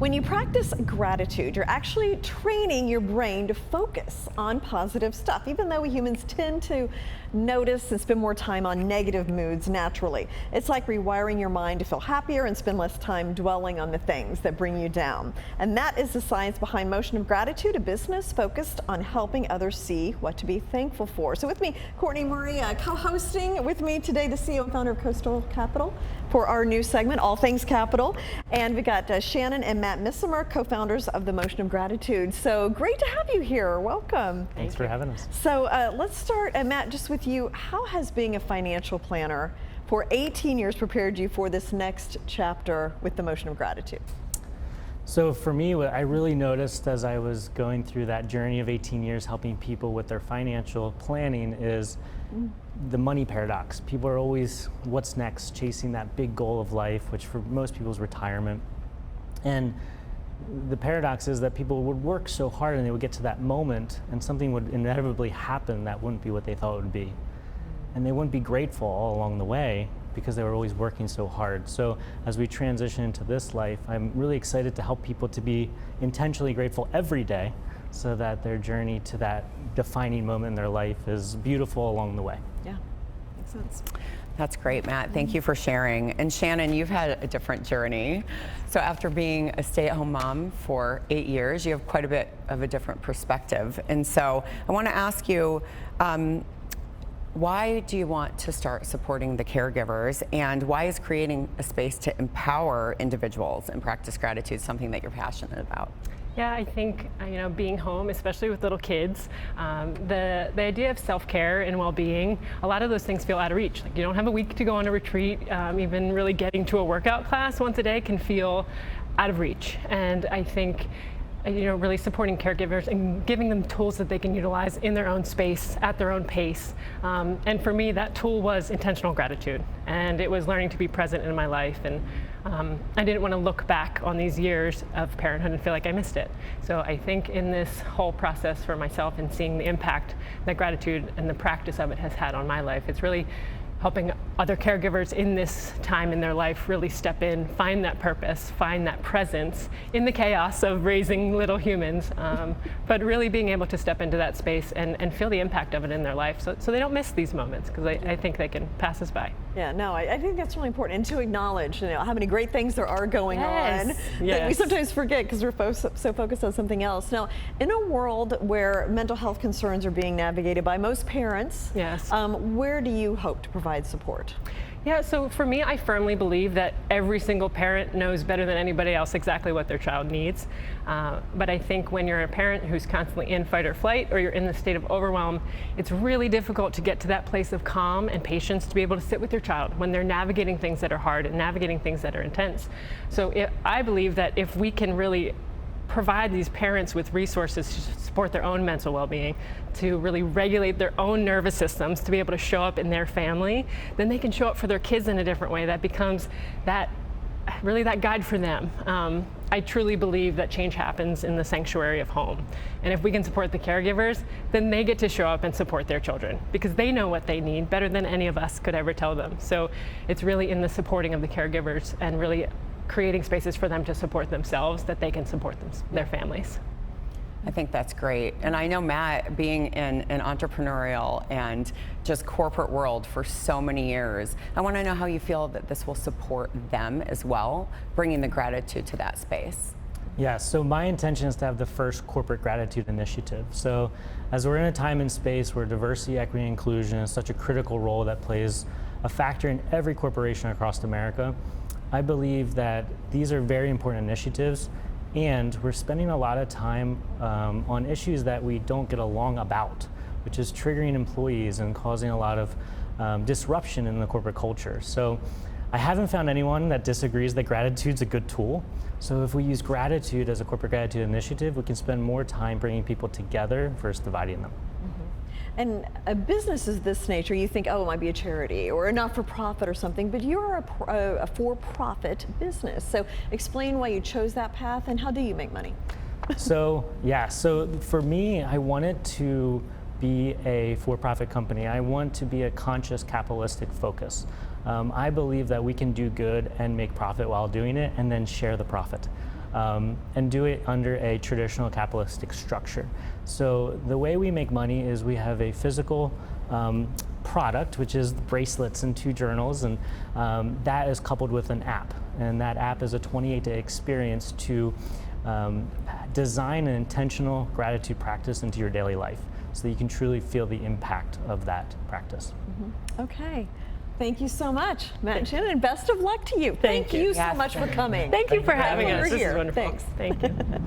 When you practice gratitude, you're actually training your brain to focus on positive stuff, even though we humans tend to notice and spend more time on negative moods naturally. It's like rewiring your mind to feel happier and spend less time dwelling on the things that bring you down. And that is the science behind Motion of Gratitude, a business focused on helping others see what to be thankful for. So with me, Courtney Murray, co-hosting with me today, the CEO and founder of Coastal Capital, for our new segment, All Things Capital. And we got Shannon and Matt Missimer, co-founders of the Motion of Gratitude. So great to have you here. Welcome. Thanks for having us. So let's start, Matt, just with you. How has being a financial planner for 18 years prepared you for this next chapter with the Motion of Gratitude? So for me, what I really noticed as I was going through that journey of 18 years helping people with their financial planning is the money paradox. People are always, what's next, chasing that big goal of life, which for most people is retirement. And the paradox is that people would work so hard and they would get to that moment and something would inevitably happen that wouldn't be what they thought it would be. And they wouldn't be grateful all along the way because they were always working so hard. So as we transition into this life, I'm really excited to help people to be intentionally grateful every day so that their journey to that defining moment in their life is beautiful along the way. Yeah, makes sense. That's great, Matt. Thank you for sharing. And Shannon, you've had a different journey. So after being a stay-at-home mom for 8 years, you have quite a bit of a different perspective. And so I want to ask you, why do you want to start supporting the caregivers, and why is creating a space to empower individuals and practice gratitude something that you're passionate about? Yeah, I think being home, especially with little kids, the idea of self-care and well-being, a lot of those things feel out of reach. Like you don't have a week to go on a retreat, even really getting to a workout class once a day can feel out of reach. And I think really supporting caregivers and giving them tools that they can utilize in their own space, at their own pace. And for me, that tool was intentional gratitude. And it was learning to be present in my life. And I didn't want to look back on these years of parenthood and feel like I missed it. So I think in this whole process for myself and seeing the impact that gratitude and the practice of it has had on my life, it's really helping other caregivers in this time in their life really step in, find that purpose, find that presence in the chaos of raising little humans, but really being able to step into that space and feel the impact of it in their life so they don't miss these moments, because I think they can pass us by. Yeah, no, I think that's really important, and to acknowledge how many great things there are going on that we sometimes forget because we're so focused on something else. Now, in a world where mental health concerns are being navigated by most parents, where do you hope to provide support? Yeah, so for me, I firmly believe that every single parent knows better than anybody else exactly what their child needs. But I think when you're a parent who's constantly in fight or flight, or you're in the state of overwhelm, it's really difficult to get to that place of calm and patience to be able to sit with your child when they're navigating things that are hard and navigating things that are intense. So I believe that if we can really provide these parents with resources to support their own mental well-being, to really regulate their own nervous systems, to be able to show up in their family, then they can show up for their kids in a different way. That becomes really that guide for them. I truly believe that change happens in the sanctuary of home. And if we can support the caregivers, then they get to show up and support their children because they know what they need better than any of us could ever tell them. So it's really in the supporting of the caregivers and really creating spaces for them to support themselves that they can support their families. I think that's great. And I know, Matt, being in an entrepreneurial and just corporate world for so many years, I want to know how you feel that this will support them as well, bringing the gratitude to that space. Yeah, so my intention is to have the first corporate gratitude initiative. So as we're in a time and space where diversity, equity, and inclusion is such a critical role that plays a factor in every corporation across America, I believe that these are very important initiatives, and we're spending a lot of time on issues that we don't get along about, which is triggering employees and causing a lot of disruption in the corporate culture. So I haven't found anyone that disagrees that gratitude's a good tool. So if we use gratitude as a corporate gratitude initiative, we can spend more time bringing people together versus dividing them. And a business of this nature, you think, oh, it might be a charity or a not-for-profit or something, but you're a for-profit business. So explain why you chose that path and how do you make money? So for me, I wanted to be a for-profit company. I want to be a conscious capitalistic focus. I believe that we can do good and make profit while doing it and then share the profit. and do it under a traditional capitalistic structure. So the way we make money is we have a physical product, which is the bracelets and 2 journals, and that is coupled with an app. And that app is a 28-day experience to design an intentional gratitude practice into your daily life so that you can truly feel the impact of that practice. Okay. Thank you so much, Matt and Shannon, and best of luck to you. Thank you so Yes, much for coming. Thank you for having us. We're This here. is wonderful. Thanks. Thank you.